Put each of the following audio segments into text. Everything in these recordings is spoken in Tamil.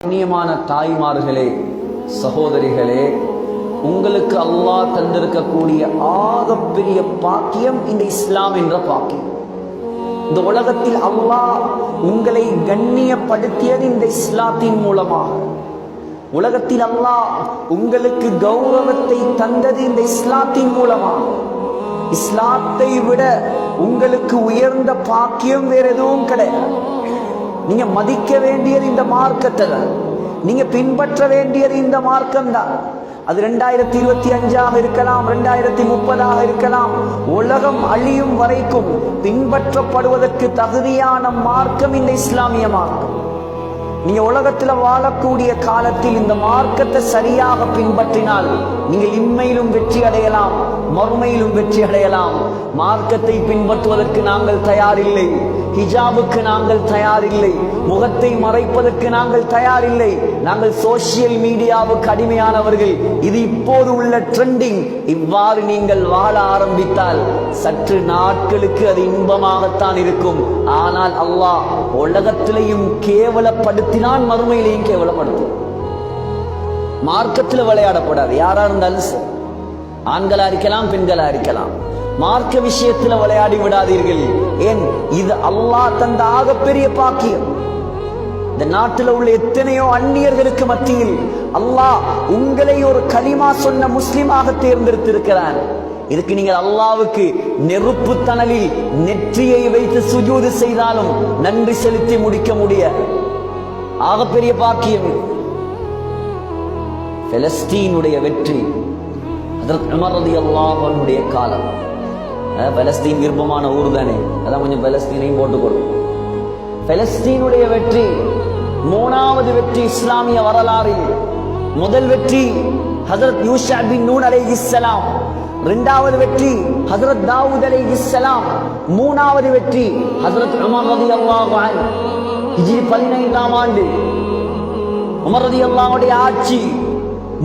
கண்ணியமான தாய்மார்களே, சகோதரிகளே, உங்களுக்கு அல்லாஹ் தந்திருக்கக்கூடிய ஆகப்பெரிய பாக்கியம் இந்த இஸ்லாம் என்ற பாக்கியம். இந்த உலகத்தில் அல்லாஹ் உங்களை கண்ணியப்படுத்தியது இந்த இஸ்லாத்தின் மூலமாக. உலகத்தில் அல்லாஹ் உங்களுக்கு கௌரவத்தை தந்தது இந்த இஸ்லாத்தின் மூலமாக. இஸ்லாத்தை விட உங்களுக்கு உயர்ந்த பாக்கியம் வேற எதுவும் கிடையாது. நீங்க மதிக்க வேண்டியது இந்த மார்க்கத்தை தான். நீங்க பின்பற்ற வேண்டியது இந்த மார்க்கம் தான். அது 2025 இருக்கலாம், 2030 இருக்கலாம். உலகம் அழியும் வரைக்கும் பின்பற்றப்படுவதற்கு தகுதியான மார்க்கம் இந்த இஸ்லாமிய மார்க்கம். நீங்க உலகத்துல வாழக்கூடிய காலத்தில் இந்த மார்க்கத்தை சரியாக பின்பற்றினால் நீங்கள் இம்மையிலும் வெற்றி அடையலாம், மறுமையிலும் வெற்றி அடையலாம். மார்க்கத்தை பின்பற்றுவதற்கு நாங்கள் தயாரில்லை, ஹிஜாபுக்கு நாங்கள் தயாரில்லை, முகத்தை மறைப்பதற்கு நாங்கள் தயாரில்லை. நாங்கள் சோசியல் மீடியாவுக்கு அடிமையானவர்கள். இது இப்போது உள்ள ட்ரெண்டிங். இவ்வாறு நீங்கள் வாழ ஆரம்பித்தால் சற்று நாட்களுக்கு அது இன்பமாகத்தான் இருக்கும். ஆனால் அல்லாஹ் உலகத்திலையும் கேவலப்படுத்தினான், மறுமையிலையும் கேவலப்படுத்தும். மார்க்கத்தில் விளையாடப்படாது. யாரா இருந்தாலும் சரி, ஆண்களா இருக்கலாம், பெண்களா இருக்கலாம். மார்க்க விஷயத்தில் விளையாடி விடாதீர்கள். ஏன்? இது அல்லாஹ் தந்த ஆகப்பெரிய பாக்கியம். இந்த நாட்டில் உள்ள எத்தனையோ அந்நியர்களுக்கு மத்தியில் அல்லாஹ் உங்களை ஒரு கலிமா சொன்ன முஸ்லிமாக தேர்ந்தெடுத்திருக்கிறான். இதுக்கு நீங்கள் அல்லாஹ்வுக்கு நெருப்பு தணலில் நெற்றியை வைத்து சுஜூது செய்தாலும் நன்றி செலுத்தி முடிக்க முடியாது. ஆகப்பெரிய பாக்கியம். பலஸ்தீனுடைய வெற்றி, ஹஜ்ரத் உமர் ரலியல்லாஹு அன்ஹுடைய காலம். பலஸ்தீன் விருப்பமான ஊர் தானே, அதான் கொஞ்சம் பலஸ்தீனையும் போட்டுக்கொள்ளும். பலஸ்தீனுடைய வெற்றி மூணாவது வெற்றி இஸ்லாமிய வரலாறில். முதல் வெற்றி ஹஜ்ரத் யூஷா பின் நூன் அலைஹிஸ்ஸலாம், இரண்டாவது வெற்றி ஹஜ்ரத் தாவூத் அலைஹிஸ்ஸலாம், மூணாவது வெற்றி ஹஜ்ரத் உமர் ரலியல்லாஹு அன்ஹு. ஹிஜ்ரி 15ஆம் ஆண்டு உமர் ரலியல்லாஹுடைய ஆட்சி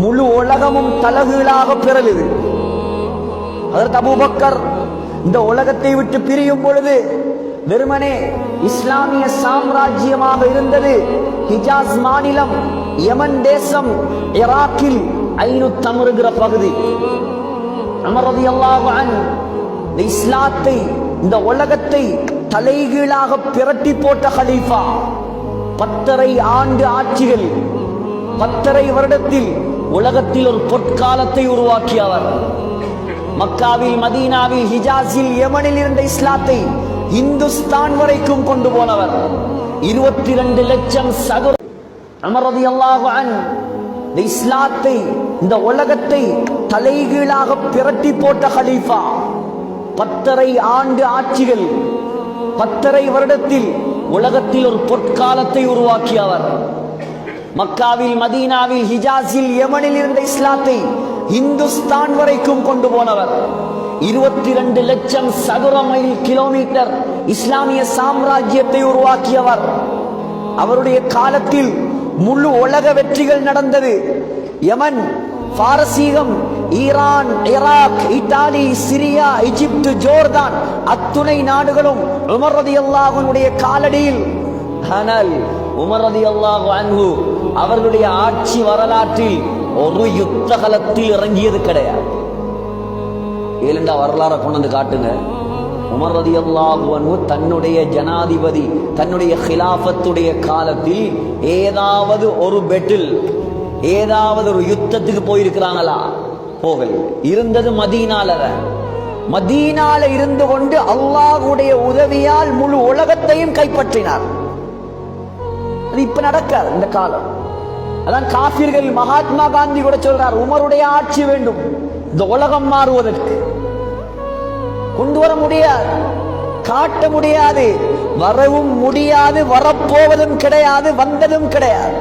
முழு உலகமும் தலகீழாக பிறழுது. ஹஜ்ரத் அபூபக்கர் இந்த உலகத்தை விட்டு பிரியும் பொழுது வெறுமனே இஸ்லாமிய சாம்ராஜ்யமாக இருந்தது ஹிஜாஸ் மாநிலம், யமன் தேசம், ஈராக்கில் ஐனு தமருகிற பகுதி. உமர் ரலியல்லாஹு அன்ஹு இந்த இஸ்லாத்தை, இந்த உலகத்தை தலைகீழாக பிரட்டி போட்ட கலீஃபா. 10.5 ஆண்டு ஆட்சிகள், 10.5 வருடத்தில் உலகத்தில் ஒரு பொற்காலத்தை உருவாக்கியவர். மக்காவில், மதீனாவில், ஹிஜாஸில், யமனில் இருந்த இஸ்லாத்தை இந்துஸ்தான் வரைக்கும் கொண்டு போனவர். 22 லட்சம் சதுர உமர் ரலியல்லாஹு அன்ஹு இந்த இஸ்லாத்தை, இந்த உலகத்தை தலைகீழாக பிரட்டி போட்ட கலீஃபா. 10.5 ஆண்டு ஆட்சிகள், 10.5 வருடத்தில் உலகத்தில் ஒரு பொற்காலத்தை உருவாக்கியவர். மக்காவில், மதீனாவில், ஹிஜாஸில், யமனில் இருந்த இஸ்லாத்தை இந்துஸ்தான் வரைக்கும் கொண்டு போனவர். 22 லட்சம் சதுர மைல் கிலோமீட்டர் இஸ்லாமிய சாம்ராஜ்யத்தை உருவாக்கியவர். அவருடைய காலத்தில் முழு உலக வெற்றிகள் நடந்தது. யமன், பாரசீகம், ஈரான், ஈராக், இத்தாலி, சிரியா, எகிப்து, ஜோர்தான் அத்துணை நாடுகளும் உமர் ரலியல்லாஹு அன்ஹுடைய காலடியில். ஆனால் உமர் ரலியல்லாஹு அன்ஹு அவர்களுடைய ஆட்சி வரலாற்றில் ஒரு யுத்த களத்தில் இறங்கியது கிடையாது. ஏழண்டா வரலாறை கொண்டு வந்து காட்டுங்க. உமர் ரலியல்லாஹு அன்ஹு தன்னுடைய ஜனாதிபதி, தன்னுடைய ஹிலாஃபத்துடைய காலத்தில் ஏதாவது ஒரு பெட்டில், ஏதாவது ஒரு யுத்தத்துக்கு போயிருக்கிறாங்களா? போகல. இருந்தது மதீனால. மதீனால இருந்து கொண்டு அல்லாஹ்வுடைய உதவியால் முழு உலகத்தையும் கைப்பற்றினார். அது இப்ப நடக்காது இந்த காலம். அதான் காஃபிர்கள், மகாத்மா காந்தி கூட சொல்றார், உமருடைய ஆட்சி வேண்டும் இந்த உலகம் மாறுவதற்கு. கொண்டு வர முடியாது, காட்ட முடியாது, வரவும் முடியாது, வரப்போவதும் கிடையாது, வந்ததும் கிடையாது.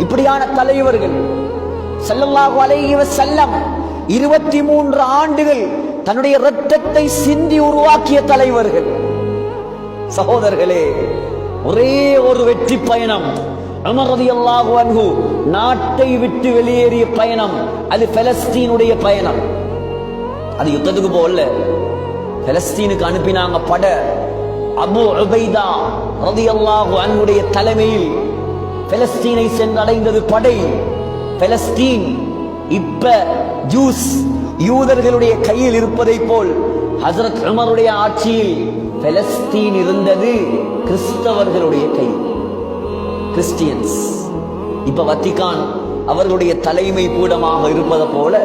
இப்படியான தலைவர்கள் ஸல்லல்லாஹு அலைஹி வஸல்லம் 23 ஆண்டுகள் தன்னுடைய இரத்தத்தை சிந்தி உருவாக்கிய தலைவர்கள். சகோதரர்களே, ஒரே ஒரு வெற்றி பயணம். உமர் ரலியல்லாஹு அன்ஹு நாட்டை விட்டு வெளியேறிய பயணம், அது பலஸ்தீனுடைய பயணம். அது யுத்தத்துக்கு போகல, பலஸ்தீனுக்கு அனுப்பினாங்க பட. அபு உபைதா ரலியல்லாஹு அன்ஹுடைய தலைமையில் பலஸ்தீனை சென்றடைந்தது படை. பலஸ்தீன் இப்ப ஜூஸ் யூதர்களுடைய கையில் இருப்பதை போல் ஹஜ்ரத் உமருடைய ஆட்சியில் பலஸ்தீன் இருந்தது கிறிஸ்தவர்களுடைய கையில். கிறிஸ்டியன்ஸ் இப்ப வத்திகான் அவர்களுடைய தலைமை பீடமாக இருப்பது போல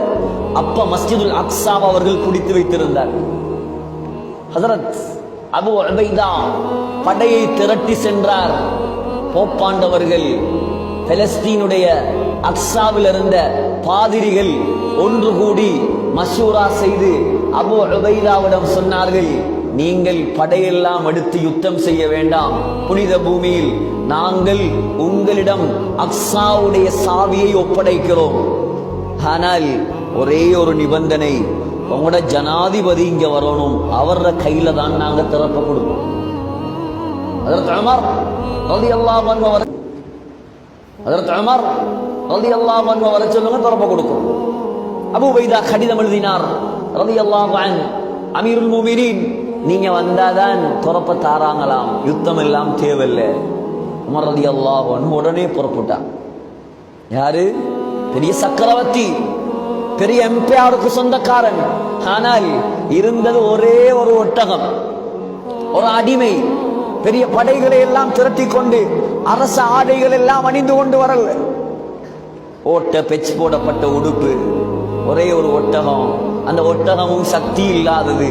அப்ப மஸ்ஜிதுல் அக்ஸா அவர்கள் குடித்து வைத்திருந்தார். ஹஜ்ரத் அபு உபைதா படையை திரட்டி சென்றார். போப்பாண்டவர்கள் பலஸ்தீனுடைய அக்ஸாவில் இருந்த பாதிரிகள் ஒன்று கூடி மஷூரா செய்து அபு உபைதாவிடம் சொன்னார்கள், நீங்கள் படையெல்லாம் எடுத்து யுத்தம் செய்ய வேண்டாம், புனித பூமியில் நாங்கள் உங்களிடம் அக்ஸாவுடைய சாவியை ஒப்படைக்கிறோம். ஆனால் ஒரே ஒரு நிபந்தனை, உங்களோட ஜனாதிபதி இங்க வரணும், அவர கையில தான் நாங்க திறப்ப கொடுப்போம். ஹஜ்ரத் உமர் ரலியல்லாஹு அன்ஹு வர சொல்லுங்க, திறப்ப கொடுக்கும். அபூ உபைதா கடிதம் எழுதினார் ரலியல்லாஹு அன்ஹு, அமீருல் முஃமினீன் நீங்க வந்தாதான் திறப்ப தாராங்களாம், யுத்தம் எல்லாம் தேவையில்லை. உமர் ரலியல்லாஹு அன்ஹு உடனே புறப்பட்டான். யாரு? பெரிய சக்கரவர்த்தி, பெரிய எம்பையாருக்கு சொந்தக்காரன். ஆனால் இருந்தது ஒரே ஒரு ஒட்டகம், ஒரு அடிமை. பெரிய படைகளை எல்லாம் திரட்டி கொண்டு அரச ஆடைகள் எல்லாம் அணிந்து கொண்டு வரல. ஓட்ட பெச் போடப்பட்ட உடுப்பு, ஒரே ஒரு ஒட்டகம். அந்த ஒட்டகமும் சக்தி இல்லாதது,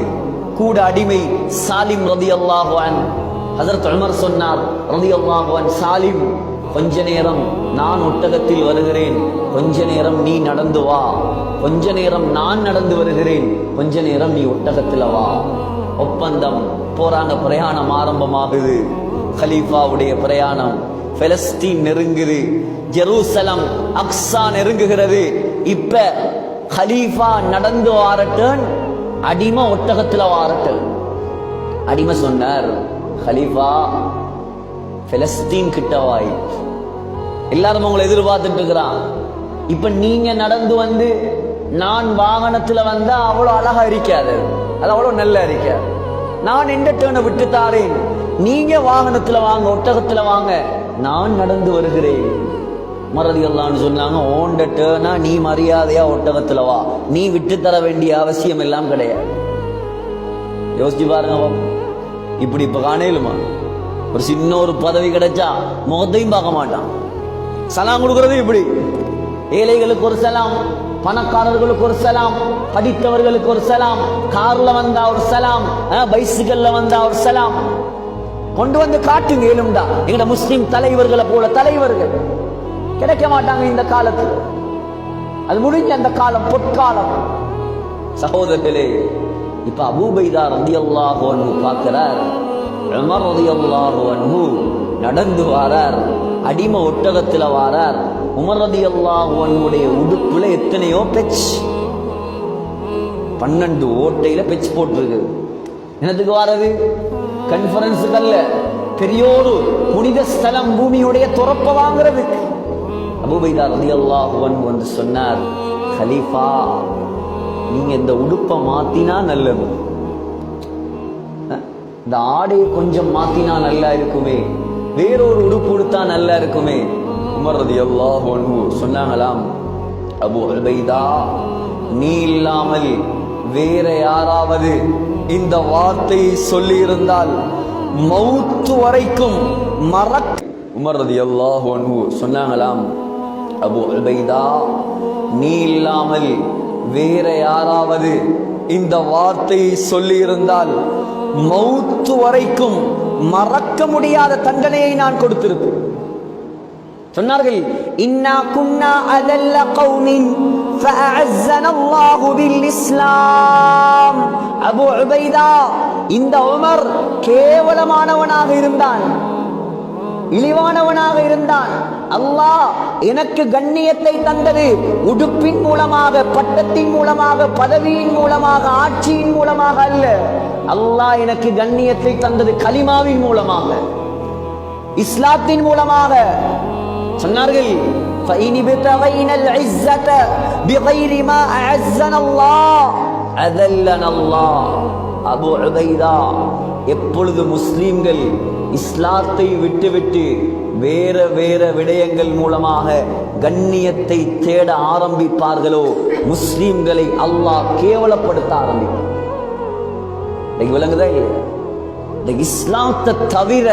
கூட அடிமை. சாலிம் ரலியல்லாஹு அன்ஹு, ஹஜ்ரத் உமர் சொன்னார் ரலியல்லாஹு அன்ஹு, சாலிம் கொஞ்ச நேரம் நான் ஒட்டகத்தில் வருகிறேன், கொஞ்ச நேரம் நீ நடந்து வா, கொஞ்ச நேரம் நான் நடந்து வருகிறேன், கொஞ்ச நேரம் நீ ஒட்டகத்தில் வா. ஒப்பந்தம். போறாங்க, பிரயாணம் ஆரம்பமாகுது. கலீஃபாவுடைய பிரயாணம். பலஸ்தீன் நெருங்குது, ஜெருசலம் அக்ஸா நெருங்குகிறது. இப்ப கலீஃபா நடந்து வாரட்டன், அடிமை ஒட்டகத்துல வாரட்டன். அடிமை சொன்னார், கலீஃபா பலஸ்தீன் கிட்டவாய், எல்லாரும் உங்களை எதிர்பார்த்துட்டு இருக்கிறான். இப்ப நீங்க நடந்து வந்து நான் வாகனத்துல வந்தா அவ்வளவு அழகா இருக்காது, அது அவ்வளவு நல்லா இருக்காது. நான் எந்த டேர்னை விட்டு தாரேன், நீங்க வாகனத்துல வாங்க, ஒட்டகத்துல வாங்க, நான் நடந்து வருகிறேன். மறதியல்லான்னு சொன்னாங்க, ஓண்ட டேர்னா நீ மரியாதையா ஒட்டகத்துல வா, நீ விட்டு தர வேண்டிய அவசியம் எல்லாம் கிடையாது. யோசிச்சு பாருங்க, இப்படி இப்ப காணேலுமா? ஒரு சின்ன ஒரு பதவி கிடைச்சா முகத்தையும் பார்க்க மாட்டான். சலாம் கொடுக்கறது இப்படி, ஏழைகளுக்கு ஒரு சலாம், பணக்காரர்களுக்கு ஒரு சலாம், படித்தவர்களுக்கு ஒரு சலாம், கார்ல வந்தா ஒரு சலாம், பைசிக்கல்ல வந்தா ஒரு சலாம். கொண்டு வந்து காட்டுங்க ஏழும்டா. எங்கட முஸ்லிம் தலைவர்களை போல தலைவர்கள் கிடைக்க மாட்டாங்க இந்த காலத்துல. அது முடிஞ்ச அந்த காலம் பொற்காலம். சகோதரர்களே, இப்ப அபூ உபைதா ரலியல்லாஹு அன்ஹு பார்க்கிறார், உமர் ரலியல்லாஹு அன்ஹு நடந்து வாரார், அடிமை ஒட்டகத்துல வாரார். உமர் ரலியல்லாஹு அன்ஹுடைய உடுப்புல எத்தனையோ பெச், 12 ஓட்டையில பெச் போட்டிருக்கு. என்னத்துக்கு வாரது? கான்ஃபரன்ஸுக்கு அல்ல, பெரியோரு புனித ஸ்தலம் பூமியுடைய துறப்ப வாங்குறதுக்கு. அபூ உபைதா ரலியல்லாஹு அன்ஹு வந்து சொன்னார், கலீஃபா நீங்க இந்த உடுப்பை மாத்தினா நல்லது, இந்த ஆடையை கொஞ்சம் மாத்தினா நல்லா இருக்குமே, வேறொரு உடுப்பு உடுத்தா நல்லா இருக்குமே. உமர் ரலியல்லாஹு அன்ஹு சொன்னாங்களாம், அபூ உபைதா நீ இல்லாமல் வேற யாராவது இந்த வார்த்தையை சொல்லி இருந்தால் மௌத் வரைக்கும் உமர் ரலியல்லாஹு அன்ஹு சொன்னாங்களாம், அபூ உபைதா நீ இல்லாமல் வேற யாராவது இந்த வார்த்தையை சொல்லி இருந்தால் மௌத் வரைக்கும் மறக்க முடியாத தண்டனையை நான் கொடுத்திருப்பேன். சொன்னார்கள், இன்னா குன்னா அதல்ல கௌமின் ஃபஅஅஸனா அல்லாஹு பில் இஸ்லாம். அபூ உபைதா, இந்த உமர் கேவலமானவனாக இருந்தான், இழிவானவனாக இருந்தான். அல்லாஹ் எனக்கு கண்ணியத்தை தந்தது உடுப்பின் மூலமாக, பட்டத்தின் மூலமாக, பதவியின் மூலமாக, ஆட்சியின் மூலமாக அல்ல. அல்லாஹ் எனக்கு கண்ணியத்தை தந்தது கலிமாவின் மூலமாக, இஸ்லாத்தின் மூலமாக. சொன்னார்கள், فَإِنِ ابْتَغَيْنَا الْعِزَّةَ بِغَيْرِ مَا أَعَزَّنَا اللَّهُ أَذَلَّنَا اللَّهُ. அபூ உபைதா, எப்பொழுது முஸ்லிம்கள் இஸ்லாத்தை விட்டுவிட்டு வேற வேற விடயங்கள் மூலமாக கண்ணியத்தை தேட ஆரம்பிப்பார்களோ முஸ்லிம்களை அல்லாஹ் கேவலப்படுத்த ஆரம்பிப்பார். விளங்குதா இல்லையா? இஸ்லாத்தை தவிர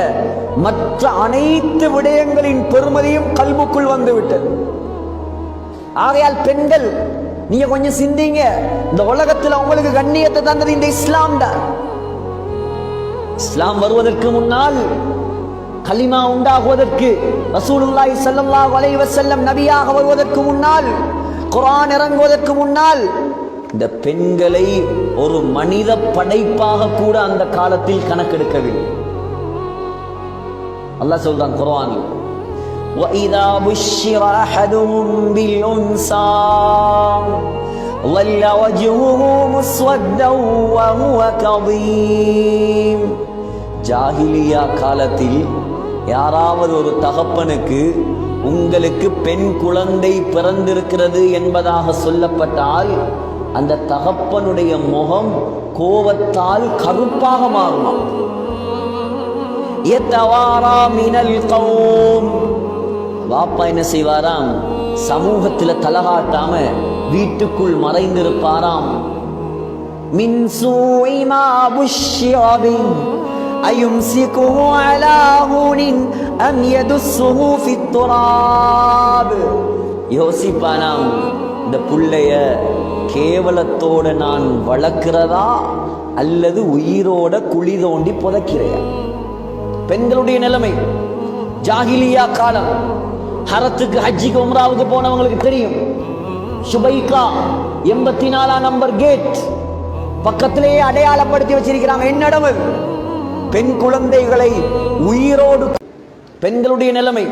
மற்ற அனைத்து விடயங்களின் பெருமதியும் கல்புக்குள் வந்து விட்டது. ஆகையால் பெண்கள், நீங்க கொஞ்சம் சிந்திங்க. இந்த உலகத்தில் உங்களுக்கு கண்ணியத்தை தந்தது இந்த இஸ்லாம் தான். இஸ்லாம் வருவதற்கு முன்னால், கலிமா உண்டாகுவதற்கு, ரசூலுல்லாஹி ஸல்லல்லாஹு அலைஹி வஸல்லம் நபியாக வருவதற்கு முன்னால், குர்ஆன் இறங்குவதற்கு முன்னால், இந்த பெண்களை ஒரு மனித படைப்பாக கூட அந்த காலத்தில் கணக்கெடுக்கவில்லை. அல்லாஹ் சொல்றான் குர்ஆனில், وَإِذَا بُشِّرَ أَحَدُهُم بِالْأُنثَى ظَلَّ وَجْهُهُ مُسْوَدًّا وَهُوَ كَظِيمٌ. ஜாஹிலியா காலத்தில் யாராவது ஒரு தகப்பனுக்கு உங்களுக்கு பெண் குழந்தை பிறந்திருக்கிறது என்பதாக சொல்லப்பட்டால் அந்த தகப்பனுடைய முகம் கோபத்தால் கருப்பாக மாறுமா. யதவாரா மினல் கௌம். வாப்பா என்ன செய்வாராம்? சமூகத்தில் தலகாட்டாம வீட்டுக்குள் மறைந்திருப்பாராம். மின் சூஇ மா புஷ்ஷிர பிஹி அயும்சிகுஹு அலா ஹூனின் அம் யதுஸ்ஸுஹு ஃபித் துராப். யோசிப்பானாம், இந்த புள்ளைய கேவலத்தோட நான் வளர்க்கிறதா அல்லது உயிரோட குழி தோண்டி புதைக்கிறையா? பெண்களுடைய நிலைமை ஜாஹிலியா காலம். ஹரத்துக்கு, ஹஜ்ஜிக்கு, உம்ராவுக்கு போனவங்களுக்கு தெரியும். சுபைகா 84 நம்பர் கேட் பக்கத்திலேயே அடையாளப்படுத்தி வச்சிருக்கிறாங்க. என்னிடம் பெண் குழந்தைகளை உயிரோடு. பெண்களுடைய நிலைமை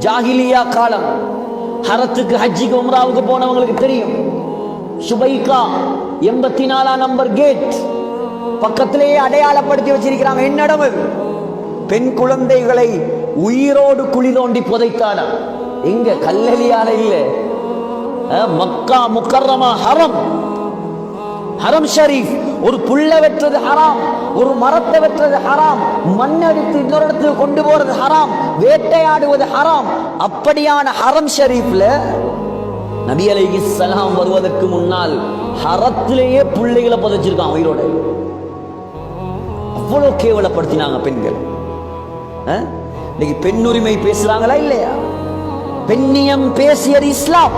ஜாஹிலியா காலம். ஹரத்துக்கு, ஹஜ்ஜிக்கு, உம்ராவுக்கு போனவங்களுக்கு தெரியும். சுபைகா 84 நம்பர் கேட் பக்கத்திலேயே அடையாளப்படுத்தி வச்சிருக்கிறாங்க. என்னிடம் பெண் குழந்தைகளை உயிரோடு குழி தோண்டி புதைத்தான. எங்க? கல்லலியால இல்ல, மக்கா முக்கர்ரமா ஹரம், ஹரம் ஷரீஃப். ஒரு புல்ல வெற்றது ஹராம், ஒரு மரத்தை வெற்றது ஹராம், மண்ணடித்து இன்னொரு இடத்துக்கு கொண்டு போறது ஹராம், வேட்டையாடுவது ஹராம். அப்படியான ஹரம் ஷரீஃப்ல நபி அலைஹிஸ்ஸலாம் வருவதற்கு முன்னால் ஹரத்திலேயே பிள்ளைகளை புதைச்சிருக்கான் உயிரோட. அவ்வளவு கேவலப்படுத்தினாங்க பெண்கள். இன்னைக்கு பெண் உரிமை பேசுறாங்களா இல்லையா? பெண்ணியம் பேசியது இஸ்லாம்.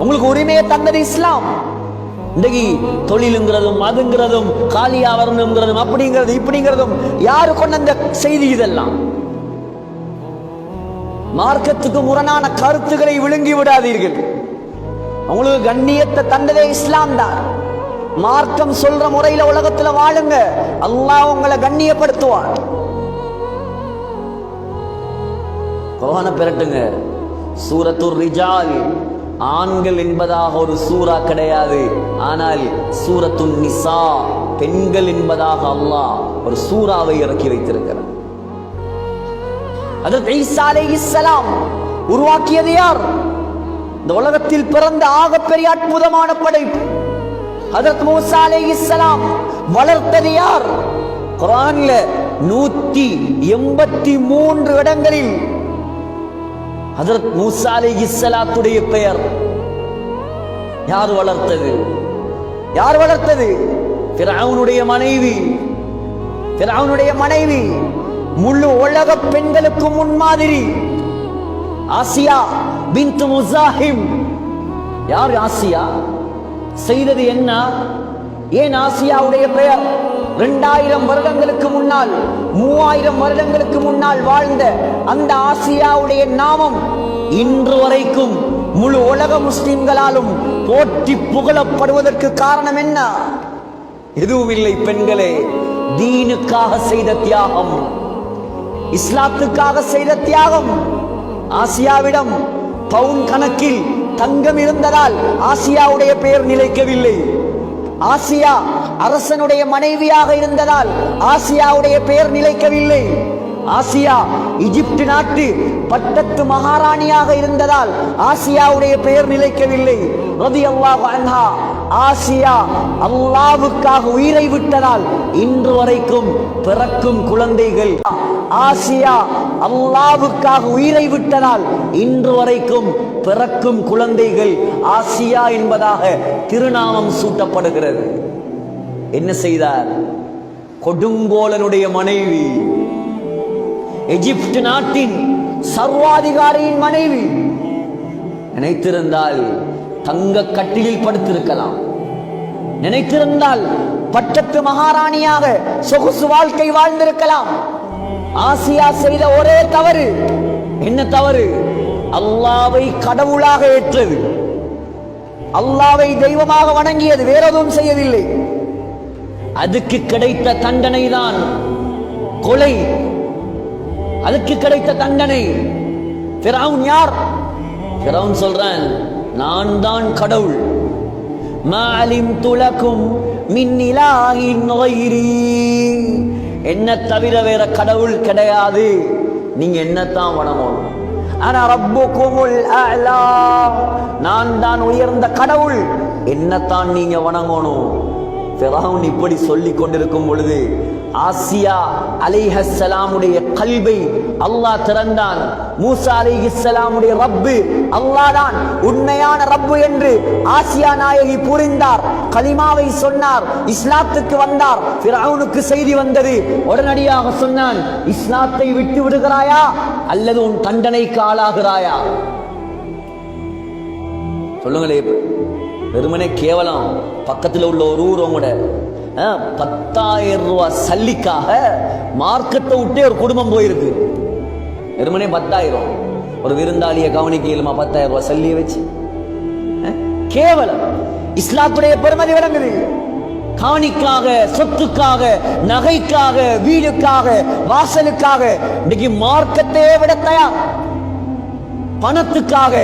உங்களுக்கு உரிமையை தந்தது இஸ்லாம். இன்னைக்கு தொழிலுங்கிறதும் அதுங்கிறதும் காலியா வரணுங்கிறதும் அப்படிங்கிறது இப்படிங்கிறதும் யாரு கொண்ட அந்த செய்தி? இதெல்லாம் மார்க்கத்துக்கு முரணான கருத்துக்களை விழுங்கி விடாதீர்கள். உங்களுக்கு கண்ணியத்தை தந்ததே இஸ்லாம் தான். மார்க்கம் சொல்ற முறையில உலகத்துல வாழுங்க, அல்லாஹ் உங்களை கண்ணியப்படுத்துவான். குர்ஆனை பெறட்டுங்க. சூரத்துர் ரிஜால், ஆண்கள் என்பதாக ஒரு சூரா கிடையாது. ஆனால் சூரத்துன் நிசா, பெண்கள் என்பதாக அல்லாஹ் ஒரு சூறாவை இறக்கி வைத்திருக்கிறார். ஹஜ்ரத் ஈசா அலைஹிஸ்ஸலாம் உருவாக்கியது யார்? இந்த உலகத்தில் பிறந்த ஆகப்பெரிய அற்புதமான படைப்பு. ஹஜ்ரத் மூசா அலைஹிஸ்ஸலாம் வளர்த்தது யார்? குர்ஆன்ல 183 இடங்களில் ஹஜ்ரத் மூசா அலைஹிஸ்ஸலாத்துடைய பெயர். யார் வளர்த்தது? யார் வளர்த்தது? ஃபிரௌனுடைய மனைவி. ஃபிரௌனுடைய மனைவி முழு உலக பெண்களுக்கு முன்மாதிரி. ஆசியா பின்த் முஸாஹிம். யார் ஆசியா? செய்தது என்ன? ஏன் ஆசியாவுடைய பெயர்? 2000 வருடங்களுக்கு முன்னால், 3000 வருடங்களுக்கு முன்னால் வாழ்ந்த அந்த ஆசியாவுடைய நாமம் இன்று வரைக்கும் முழு உலக முஸ்லிம்களாலும் போற்றி புகழப்படுவதற்கு காரணம் என்ன? எதுவும் இல்லை பெண்களே, தீனுக்காக செய்த தியாகம், இஸ்லாத்துக்காக செய்த தியாகம். ஆசியாவிடம் பவுன் கணக்கில் தங்கம் இருந்ததால் ஆசியாவுடைய பெயர் நிலைக்கவில்லை. ஆசியா அரசனுடைய மனைவியாக இருந்ததால் ஆசியாவுடைய பெயர் நிலைக்கவில்லை. ஆசியா எகிப்து நாட்டு பட்டத்து மகாராணியாக இருந்ததால் ஆசியாவுடைய பெயர் நிலைக்கவில்லை. ரலியல்லாஹு அன்ஹா ஆசியா அல்லாஹ்வுக்காக உயிரை விட்டதால் இன்று வரைக்கும் பிறக்கும் குழந்தைகள், ஆசியா அல்லாஹ்வுக்காக உயிரை விட்டதால் இன்று வரைக்கும் பிறக்கும் குழந்தைகள் ஆசியா என்பதாக திருநாமம் சூட்டப்படுகிறது. என்ன செய்தார்? கொடுங்கோலனுடைய மனைவி, எகிப்து நாட்டின் சர்வாதிகாரியின் மனைவி. நினைத்திருந்தால் தங்க கட்டிலில் படுத்திருக்கலாம். நினைத்திருந்தால் பட்டத்து மகாராணியாக சொகுசு வாழ்க்கை வாழ்ந்திருக்கலாம். ஆசியா செய்த ஒரே தவறு என்ன தவறு? அல்லாஹ்வை கடவுளாக ஏற்றது, அல்லாஹ்வை தெய்வமாக வணங்கியது, வேறெதுவும் செய்யவில்லை. அதுக்கு கிடைத்த தண்டனை தான் கொலை. அதுக்கு கிடைத்த தண்டனை. ஃபிரௌன் யார்? ஃபிரௌன் சொல்றான், நான் தான் கடவுள். மா அலிம்து லகும் மின் இலாஹின் கைரி, என்ன தவிர வேற கடவுள் கிடையாது, நீங்க என்னத்தான் வணங்கணும். அன ரப்புகுமுல் அலா, நான் தான் உயர்ந்த கடவுள், என்னத்தான் நீங்க வணங்கணும். ஃபிரௌன் இப்படி சொல்லிக் கொண்டிருக்கும் பொழுது ஆசியா அலைஹிஸ்ஸலாமுடைய கல்வை அல்லாஹ் திறந்தான். மூசா அலைஹிஸ்ஸலாமுடைய ரப்பு அல்லாஹ் தான் உண்மையான ரப்பு என்று ஆசியா நாயகி புரிந்தார். கலிமாவை சொன்னார், இஸ்லாத்துக்கு வந்தார். ஃபிரௌனுக்கு செய்தி வந்தது. உடனடியாக சொன்னான், இஸ்லாத்தை விட்டு விடுகிறாயா அல்லது உன் தண்டனைக்கு ஆளாகிறாயா? சொல்லுங்களே, வெறுமனே கேவலம் பக்கத்தில் உள்ள ஒரு ஊர் கூட 10,000 ரூபாய் சல்லிக்காக மார்க்கத்தை விட்டே ஒரு குடும்பம் போயிருக்கு. வெறுமனே 10,000. ஒரு விருந்தாளியை கவனிக்க இயலுமா 10,000 ரூபாய் சல்லியை வச்சு? கேவலம். இஸ்லாத்துடைய பெருமதி விளங்குது. காணிக்காக, சொத்துக்காக, நகைக்காக, வீடுக்காக, வாசலுக்காக இன்னைக்கு மார்க்கத்தையே விட தயார். பணத்துக்காக,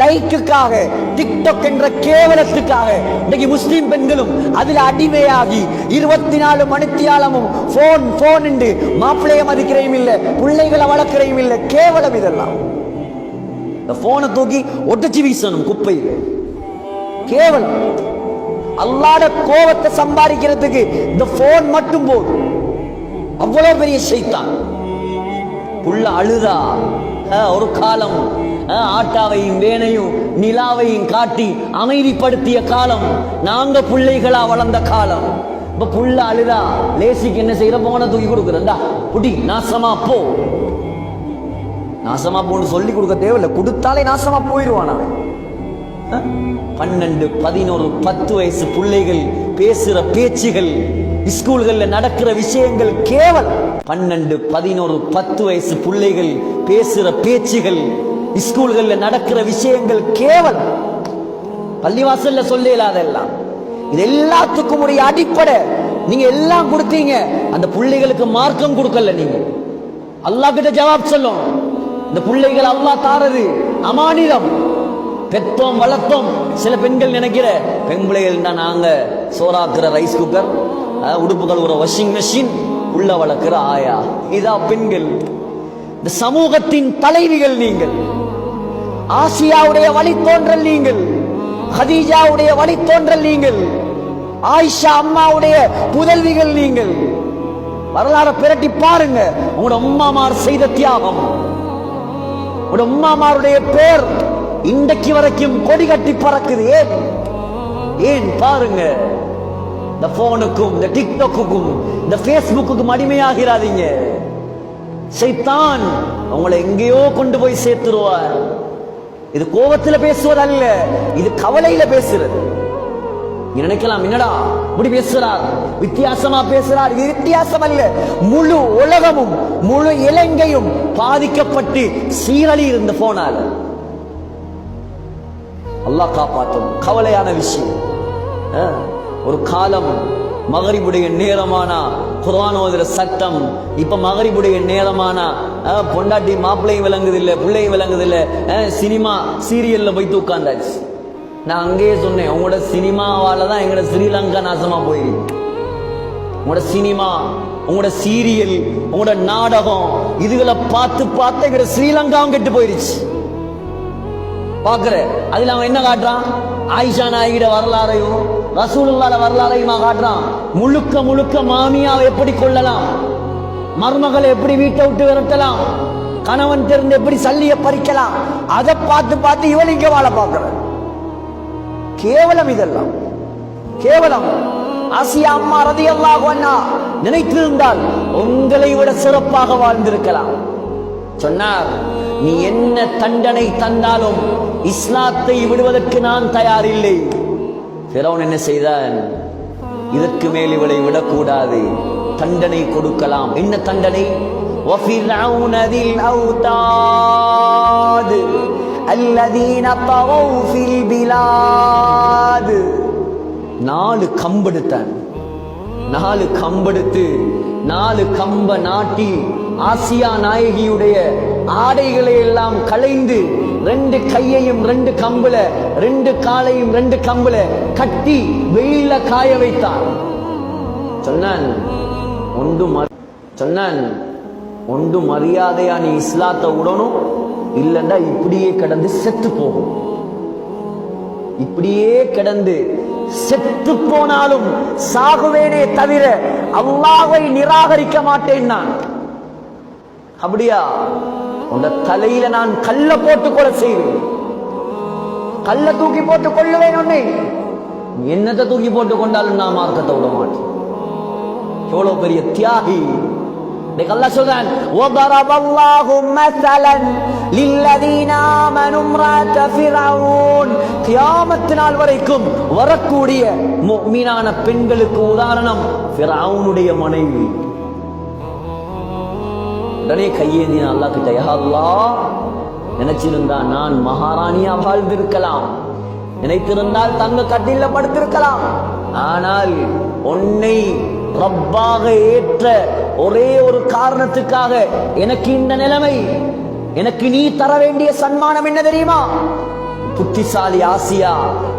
லைக்குக்காக, டிக்டாக் என்ற கேவலத்துக்காக இன்னைக்கு முஸ்லிம் பெண்களும் அதில் அடிமையாகி 24 மணித்தியாலமும் போன் என்று மாப்பிள்ளைய மதிக்கிறையும் இல்லை, பிள்ளைகளை வளர்க்கிறையும் இல்லை. கேவலம் இதெல்லாம். இந்த போனை தூக்கி ஒட்டச்சி வீசணும் குப்பையில். கேவலம். அல்லாஹ்வுடைய கோபத்தை சம்பாதிக்கிறதுக்கு இந்த போன் மட்டும் போதும். அவ்வளவு பெரிய ஷைத்தான். புள்ள அழுதா ஒரு காலம் ஆட்டாவையும் வேனையும் நிலாவையும் காட்டி அமைதிப்படுத்திய காலம். நாங்க பிள்ளைகளா வளர்ந்த காலம். இப்ப புள்ள அழுதா லேசிக்கு என்ன செய்யற? போன தூக்கி கொடுக்குறா, குடி நாசமா போ. நாசமா போன்னு சொல்லி கொடுக்க தேவையில்லை, கொடுத்தாலே நாசமா போயிடுவான் அவன். 12, 11, 10 வயசு பிள்ளைகள் பேசுற பேச்சுகள், ஸ்கூல்கள்ல நடக்கிற விஷயங்கள் கேவலம். 12, 11, 10 வயசு பிள்ளைகள் பேசுற பேச்சுகள், ஸ்கூல்கள்ல நடக்கிற விஷயங்கள் கேவலம். பள்ளிவாசல்ல சொல்லலாதெல்லாம். இது எல்லாத்துக்கும் ஒரு அடிப்படை. நீங்க எல்லாம் கொடுத்தீங்க, அந்த பிள்ளைகளுக்கு மார்க்கம் கொடுக்கல. நீங்க அல்லாஹ் கிட்ட ஜவாப் சொல்லும். இந்த பிள்ளைகள் அல்லாஹ் தாரது அமானிதம். பெத்தோம் வளர்த்தோம். சில பெண்கள் நினைக்கிற பெண் பிள்ளைகள் தான் நாங்க சோறாக்குற ரைஸ் குக்கர், உடுப்புகள் ஒரு வாஷிங் மெஷின், உள்ள வளர்க்கிற ஆயா. இதா பெண்கள். இந்த சமூகத்தின் தலைவிகள் நீங்கள். ஆசியாவுடைய வழித்தோன்றல் நீங்கள், ஹதீஜாவுடைய வழித்தோன்றல் நீங்கள், ஆயிஷா அம்மாவுடைய புதல்விகள் நீங்கள். வரலாறு பிரட்டி பாருங்க. உங்களோட உம்மாமார் செய்த தியாகம், உங்களோட உம்மாமாருடைய பேர் இன்றைக்கு வரைக்கும் கொடி கட்டி பறக்குது. ஏன் பாருங்க. இந்த போனுக்கும், இந்த டிக்டாக்குக்கும், இந்த பேஸ்புக்குக்கும் அடிமையாகிறாதீங்க. ஷைத்தான் உங்களை எங்கேயோ கொண்டு போய் சேர்த்துருவார். இது கோபத்துல பேசுவது அல்ல, இது கவலையில பேசுறது. நினைக்கலாம், என்னடா இப்படி பேசுறார், வித்தியாசமா பேசுறார். இது வித்தியாசம் அல்ல. முழு உலகமும் முழு இலங்கையும் பாதிக்கப்பட்டு சீரழி இருந்த போனால. அல்லாஹ் காப்பாற்றும். கவலையான விஷயம். ஒரு காலம் மகரிபுடைய நேரமானா குர்ஆன் ஓதுற சட்டம். இப்ப மகரிபுடைய நேரமானா பொண்டாட்டி மாப்பிள்ளையும் விளங்குது இல்ல, பிள்ளையும் விளங்குது இல்ல, சினிமா சீரியல்ல போய் உட்கார்ந்தாச்சு. நான் அங்கேயே சொன்னேன், உங்களோட சினிமாவால தான் எங்களோட ஸ்ரீலங்கா நாசமா போயிருக்கு. உங்களோட சினிமா, உங்களோட சீரியல், உங்களோட நாடகம், இதுகளை பார்த்து பார்த்து எங்களோட ஸ்ரீலங்காவும் கெட்டு போயிருச்சு. பாக்குற அதுல அவன் என்ன காட்டுறான்? ஆயிஷா நாயகிட வரலாறையும் ரசூலுல்லாஹ் வரலாறையுமா காட்டுறான். முழுக்க முழுக்க மாமியாவை எப்படி கொள்ளலாம், மருமகளை எப்படி வீட்டை விட்டு விரட்டலாம், கணவன் தெரிந்து எப்படி சல்லிய பறிக்கலாம், அதை பார்த்து பார்த்து இவன் இங்க வாழ பார்க்கிற. கேவலம் இதெல்லாம், கேவலம். ஆசியா அம்மா ரலியல்லாஹு அன்ஹா நினைத்திருந்தால் உங்களை விட சிறப்பாக வாழ்ந்திருக்கலாம். சொன்னார், நீ என்ன தண்டனை தந்தாலும் இஸ்லாத்தை விடுவதற்கு நான் தயாரில்லை. ஃபிரௌன் என்ன செய்தான்? இதற்கு மேல் இவளை விடக்கூடாது, தண்டனை கொடுக்கலாம். என்ன தண்டனை? وَفِرْعَوْنَ ذِي الْأَوْتَادِ الَّذِينَ طَغَوْا فِي الْبِلَادِ. 4 கம்பெடுத்தான். 4 கம்பெடுத்து 4 கம்ப நாட்டி ஆசியா நாயகியுடைய ஆடைகளை எல்லாம் களைந்து 2 கையையும் 2 கம்புல 2 காலையும் 2 கம்புல கட்டி வெயில காய வைத்தான். சொன்னான், ஒன்று மரியாதையா நீ இஸ்லாத்தை விடணும், இல்லண்டா இப்படியே கிடந்து செத்து போகும். இப்படியே கிடந்து செத்து போனாலும் சாகுவேனே தவிர அல்லாஹ்வை நிராகரிக்க மாட்டேன் நான். அப்படியா? உங்க தலையில நான் கல்ல போட்டு கொலை செய்வேன், கல்ல தூக்கி போட்டு கொள்ளுவேன். உன்னை என்னத்தை தூக்கி போட்டு கொண்டாலும் நான் மார்க்கத்தை விட மாட்டேன். எவ்வளவு பெரிய தியாகி! அல்லாஹ் சொல்றான், وَضَرَبَ اللَّهُ مَثَلًا لِلَّذِينَ آمَنُوا امْرَأَتَ فِرْعَوْنَ. கியாமத் நாள் வரைக்கும் வரக்கூடிய முஃமினான பெண்களுக்கு உதாரணம் ஃபிரௌனுடைய மனைவி. உடனே கையேந்தின அல்லாஹ் கிட்ட, யா அல்லாஹ், நினைச்சிருந்தா நான் மகாராணியா வாழ்ந்திருக்கலாம், நினைத்திருந்தால் தங்க கட்டில படுத்திருக்கலாம். ஆனால் உன்னை ரப்பாக ஏற்ற ஒரே ஒரு காரணத்துக்காக எனக்கு இந்த நிலைமை. எனக்கு நீ தர வேண்டிய சன்மானம் என்ன தெரியுமா? புத்திசாலி ஆசியா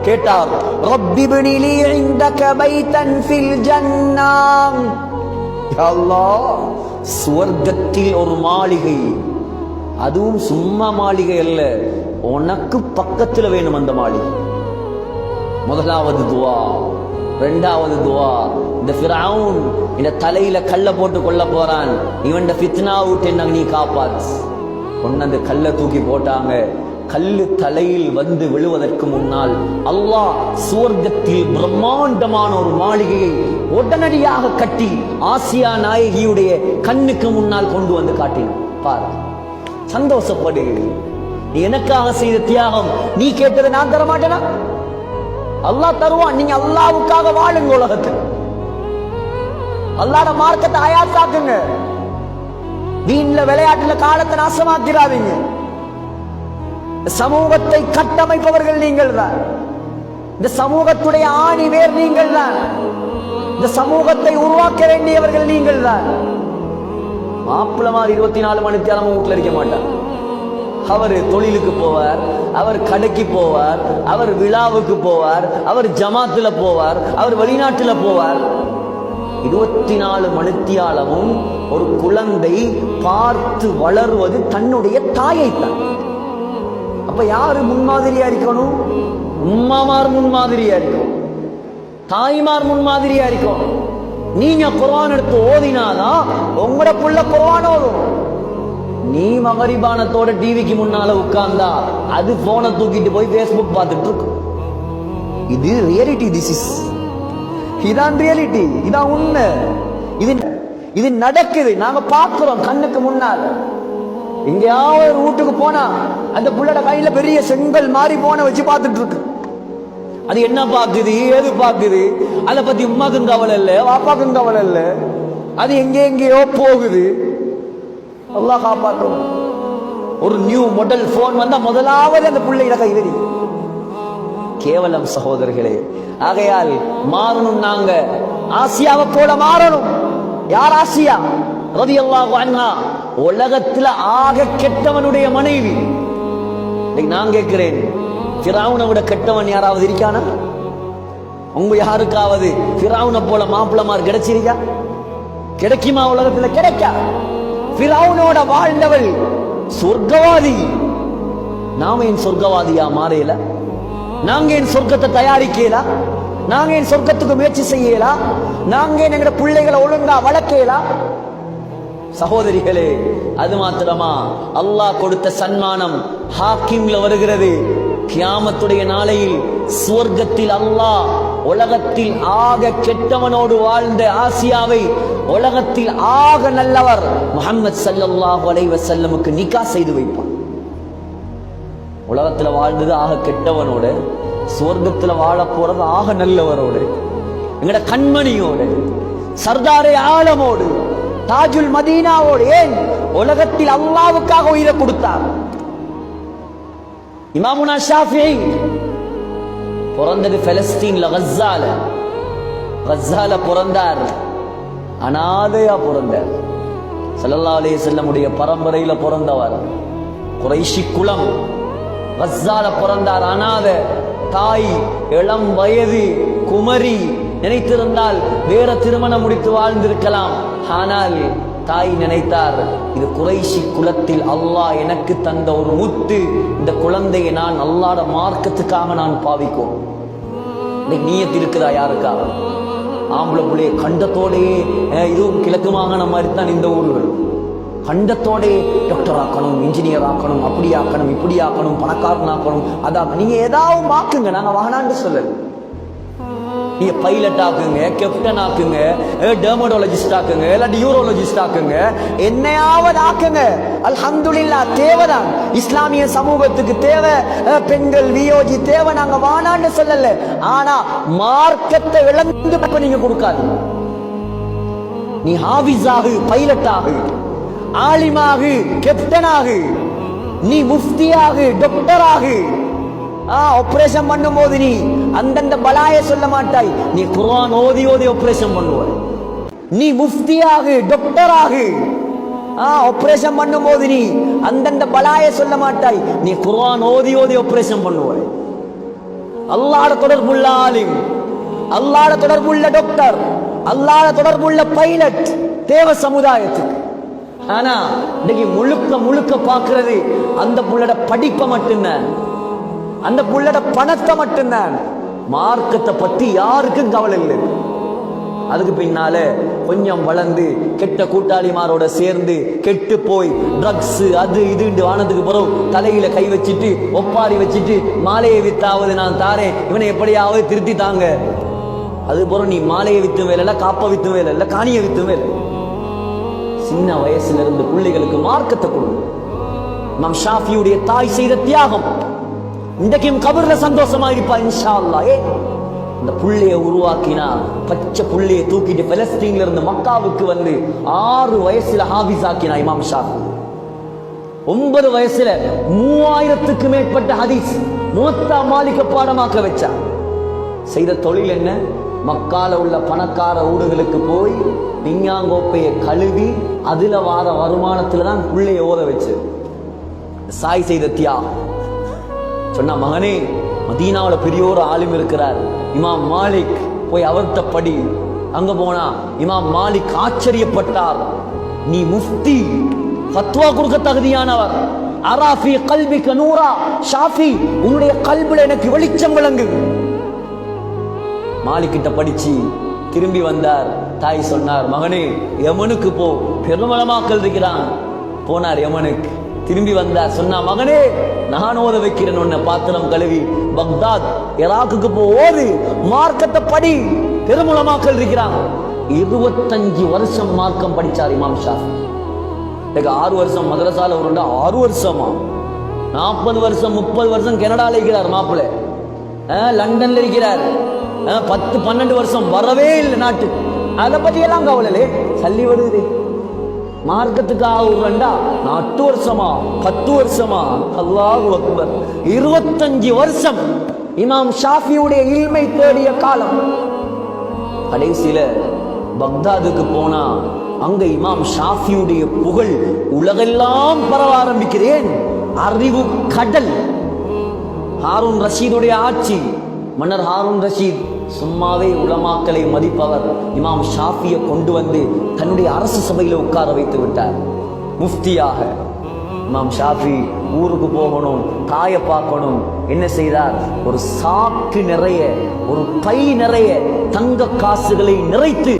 கேட்டார், ரப்பி இப்னி லீ இன்தக பைத்தன் ஃபில் ஜன்னah. யா அல்லாஹ், சுவர்க்கத்தில் ஒரு மாளிகை, அதுவும் சும்மா மாளிகை அல்ல, உனக்கு பக்கத்துல வேணும் அந்த மாளிகை. முதலாவது துவா. 2வது துவா, இந்த ஃபிரௌன் இந்த தலையில கல்ல போட்டு கொள்ள போறான், இவன் ஃபித்னா விட்டு என்ன நீ காப்பாத்து. ஒன்னு அந்த கல்ல தூக்கி போட்டாங்க. கல்லு தலையில் வந்து விழுவதற்கு முன்னால் அல்லாஹ் சுவர்க்கத்தில் பிரம்மாண்டமான ஒரு மாளிகையை உடனடியாக கட்டி ஆசியா நாயகியுடைய கண்ணுக்கு முன்னால் கொண்டு வந்து காட்டினான். பாரு, சந்தோஷப்படு. நீ எனக்காக செய்த தியாகம், நீ கேட்டதை நான் தர மாட்டேனா? அல்லாஹ் தருவான். நீங்க அல்லாஹ்வுக்காக வாழுங்க. உலகத்தில் அல்லாஹ்வுடைய மார்க்கத்தை ஆயாத்தாக்குங்க. வீண்ல விளையாட்டுல காலத்தை நாசமாக்கிறாதீங்க. சமூகத்தை கட்டமைப்பவர்கள் நீங்கள் தான். இந்த சமூகத்துடைய ஆணி வேர் நீங்கள் தான். இந்த சமூகத்தை உருவாக்க வேண்டியவர்கள் நீங்கள் தான். மாப்பிளமார் 24 மணி நேரம் வீட்டுல இருக்க மாட்டார். அவர் தொழிலுக்கு போவார், அவர் கடைக்கு போவார், அவர் விழாவுக்கு போவார், அவர் ஜமாத்துல போவார், அவர் வெளிநாட்டுல போவார். 24 மணித்தியாலமும் ஒரு குழந்தை பார்த்து வளருவது தன்னுடைய தாயைத்தான். அப்ப யாரு முன்மாதிரியா இருக்கணும்? உம்மாமார் முன்மாதிரியா இருக்கும், தாய்மார் முன்மாதிரியா இருக்கும். நீங்க குர்ஆன் எடுத்து ஓதினாதான் உங்களோட புள்ள குர்ஆன் ஓதும். நீ மகரிபானத்தோட டிவிக்கு முன்னால உட்கார்ந்தா அது போனை தூக்கிட்டு போய் பேஸ்புக் பார்த்துட்டு இருக்கும். இது ரியாலிட்டி. இதான் ரியாலிட்டி, இதான் உண்மை. இது நடக்குது, நாங்க பாக்குறோம் கண்ணுக்கு முன்னால. எங்கேயாவது வீட்டுக்கு போனா அந்த புள்ளோட கையில பெரிய செங்கல் மாறி போன வச்சு பார்த்துட்டு இருக்கு. அது என்ன பாக்குது, ஏது பாக்குது, அதை பத்தி உமாக்கும் கவலை இல்ல, வாப்பாக்கும் கவலை இல்ல. அது எங்கேயோ போகுது. அல்லாஹ் காப்பாற்றும். ஒரு நியூ மாடல் போன் வந்தா முதலாவது அந்த பிள்ளையில கைவரி. கேவலம் சகோதரர்களே. ஆகையால் மாறணும். நாங்க ஆசியாவை போல மாறணும். யார் ஆசியா ரலியல்லாஹு அன்ஹா? உலகத்துல ஆக கெட்டவனுடைய மனைவி. நான் கேட்கிறேன், ஃபிரௌனை விட கெட்டவன் யாராவது இருக்கானா? உங்க யாருக்காவது ஃபிரௌனை போல மாப்பிளமார் கிடைச்சிருக்கா? கிடைக்குமா? உலகத்துல கிடைக்கா? ஃபிரௌனோட வாழ்ந்தவள் சொர்க்கவாதி. நாம ஏன் சொர்க்கவாதியா மாறையில? நாங்க ஏன் சொர்க்கத்தை தயாரிக்கல? நாங்க ஏன் சொர்க்கத்துக்கு முயற்சி செய்யலாம்? நாங்க ஏன் எங்கட பிள்ளைகளை ஒழுங்கா வளர்க்கலாம்? சகோதரிகளே, அது மாத்திரமா? அல்லாஹ் கொடுத்த சன்மானம் ஹாக்கிம்ல வருகிறது. கியாமத்துடைய நாளையில் சுவர்க்கத்தில் அல்லாஹ் உலகத்தில் ஆக கெட்டவனோடு வாழ்ந்த ஆசியாவை உலகத்தில் ஆக நல்லவர் முஹம்மது ஸல்லல்லாஹு அலைஹி வஸல்லமுக்கு நிக்கா செய்து வைப்பான். உலகத்துல வாழ்ந்தது ஆக கெட்டவனோடு, சுவர்க்கத்துல வாழ போறது ஆக நல்லவரோடு, எங்கட கண்மணியோடு, சர்தாரே ஆலமோடு, தாஜுல் மதீனாவோடு. ஏன்? உலகத்தில் அல்லாஹ்வுக்காக உயிரை கொடுத்தார். இமாமுனா ஷாஃபிஈ பிறந்தது பலஸ்தீன்ல, கஸ்ஸால பிறந்தார். அனாதையா பிறந்தார். ஸல்லல்லாஹு அலைஹி வஸல்லமுடைய பரம்பரையில பிறந்தவர். குறைஷி குலம், கஸ்ஸால பிறந்தார். அனாதை தாய், இளம் வயது குமரி. நினைத்திருந்தால் வேற திருமணம் முடித்து வாழ்ந்திருக்கலாம். ஆனால் தாய் நினைத்தார், இது குறைஷி குலத்தில் அல்லாஹ் எனக்கு தந்த ஒரு முத்து, இந்த குழந்தையை நான் அல்லாஹ்ட மார்க்கத்துக்காக நான் பாவிக்கும். நீயத்து இருக்குதா யாருக்கா? ஆம்பளை புள்ளைய கண்டத்தோடையே, இதுவும் கிழக்கு மாகாண மாதிரி தான் இந்த ஊர்கள், கண்டத்தோடே டாக்டர் ஆக்கணும், இன்ஜினியர் ஆக்கணும், அப்படி ஆக்கணும், இப்படி ஆக்கணும், பணக்காரன் ஆக்கணும். அதான் நீங்க ஏதாவது ஆக்குங்க, நாங்க வாகனான்னு சொல்லல. நீங்க பைலட் ஆக்குங்க, கேப்டன் ஆக்குங்க, டெர்மடாலஜிஸ்ட் ஆக்குங்க, இல்லாட்டி யூரோலஜிஸ்ட் ஆக்குங்க, என்னையாவது ஆக்குங்க. அல்ஹம்துலில்லாஹ், தேவைதான். இஸ்லாமிய சமூகத்துக்கு தேவை, பெண்கள் வியோஜி தேவை, நாங்க வானான்னு சொல்லல. ஆனா மார்க்கத்தை இழந்து நீங்க கொடுக்காது. நீ ஹாஃபிஸாகு, பைலட் ஆகு, ஆலிமாகு, கேப்டனாகு, நீ முஃப்தியாகு, டாக்டராகு. ஆபரேஷன் பண்ணும் போது நீ அந்தந்த பலாய சொல்ல மாட்டாய், நீ குர்ஆன் ஓதி ஓதி ஆபரேஷன் பண்ணுவாய். நீ முஃப்தியாகு, டாக்டராகு. ஆபரேஷன் பண்ணும் போது நீ அந்தந்த பலாய சொல்ல மாட்டாய், நீ குர்ஆன் ஓதி ஓதி ஆபரேஷன் பண்ணுவாய். அல்லாஹ்வோட தொடர்புள்ள ஆலிம், அல்லாஹ்வோட தொடர்புள்ள டாக்டர், அல்லாஹ்வோட தொடர்புள்ள பைலட் தேவ சமுதாயத்துக்கு. ஆனா இன்னைக்கு முழுக்க முழுக்க பார்க்கிறது அந்த புள்ளட படிப்பை மட்டும்தான், அந்த புள்ளட பணத்தை மட்டும்தான். மார்க்கத்தை பத்தி யாருக்கும் கவலை இல்லை. அதுக்கு பின்னால கொஞ்சம் வளர்ந்து கெட்ட கூட்டாளிமாரோட சேர்ந்து கெட்டு போய் ட்ரக்ஸ் அது இது வானத்துக்கு பிறகு தலையில கை வச்சுட்டு ஒப்பாரி வச்சுட்டு மாலையை வித்தாவது நான் தாரேன், இவனை எப்படியாவது திருத்தி தாங்க. அது பிறகு நீ மாலையை வித்தும் வேலை இல்ல, காப்ப வித்தும் வேலை இல்ல, காணியை வித்தும் வேலை. சின்ன வயசுல இருந்து பிள்ளைகளுக்கு மார்க்கத்தை கொடுங்க. இமாம் ஷாஃபியுடைய தாய் செய்த தியாகம் இன்றைக்கும் கபர்ல சந்தோஷமா இருப்பா இன்ஷா அல்லாஹ். இந்த புள்ளைய உருவாக்கினா, பச்சை புள்ளைய தூக்கிட்டு பலஸ்தீன்ல இருந்து மக்காவுக்கு வந்து 6 வயசுல ஹாஃபிஸ் ஆக்கினா இமாம் ஷாஃபி. 9 வயசுல 3000க்கு மேற்பட்ட ஹதீஸ் முவத்தா மாலிக பாடமாக்க வச்சா. செய்த தொழில் என்ன? மக்கால உள்ள பணக்கார ஊடுகளுக்கு போய் விஞ்ஞாங்கோப்பையை கழுவி அதுல வார வருமானத்துல தான் புள்ளைய ஓத வச்சு. சாய் செய்த தியாகம். சொன்ன மகனே, மதீனாவுல பெரிய ஒரு ஆலிம் இருக்கிறார், இமாம் மாலிக், போய் அவர்கிட்ட படி. அங்க போனா இமாம் மாலிக் ஆச்சரியப்பட்டார். நீ முஃப்தி, ஃபத்வா கொடுக்க தகுதியானவர். அராஃபி கல்பிக நூரா ஷாஃபி, உன்னுடைய கல்புல எனக்கு வெளிச்சம் விளங்கு. மாலிக் கிட்ட படிச்சு திரும்பி வந்தார். தாய் சொன்னார், மகனே யமனுக்கு போ, பெருமளமாக்கல் இருக்கிறான். போனார் யமனுக்கு. திரும்பி வந்தார். சொன்னா, மகனே நான் ஓத வைக்கிறேன் உன்னை, பாத்திரம் கழுவி பக்தாத் இராக்குக்கு போ, ஓது, மார்க்கத்தை படி, பெருமுலமாக்கல் இருக்கிறான். 25 வருஷம் மார்க்கம் படிச்சார் இமாம் ஷாஃபி. 6 வருஷம் மதரசால உருண்டா, 6 வருஷமா, 40 வருஷம் 30 வருஷம் கனடால இருக்கிறார் மாப்பிள்ளை, லண்டன்ல இருக்கிறார், 10-12 வருஷம் வரவே இல்லை நாட்டுக்கு. அதை பத்தி எல்லாம் கவலை, சல்லி வருது. மார்க்கத்துக்காக உருண்டா 8 வருஷமா 10 வருஷமா, அல்லாஹு அக்பர், 25 வருஷம் இமாம் ஷாஃபியுடைய இல்மை தேடிய காலம். கடைசியில பக்தாதுக்கு போனா அங்க இமாம் ஷாஃபியுடைய புகழ் உலகெல்லாம் பரவ ஆரம்பிக்கிறேன். அறிவு கடல். ஹாரூன் ரஷீதுடைய ஆட்சி, மன்னர் ஹாரூன் ரஷீத் சும்மாவே உலமாக்களை மதிப்பவர். இமாம் ஷாஃபியை கொண்டு வந்து தன்னுடைய அரசு சபையில உட்கார வைத்து விட்டார் முஃப்தியாக. இமாம் ஷாஃபி ஊருக்கு போகணும், தாயை பார்க்கணும். என்ன செய்தார்? ஒரு சாக்கு நிறைய, ஒரு பை நிறைய தங்க காசுகளை நிறைத்து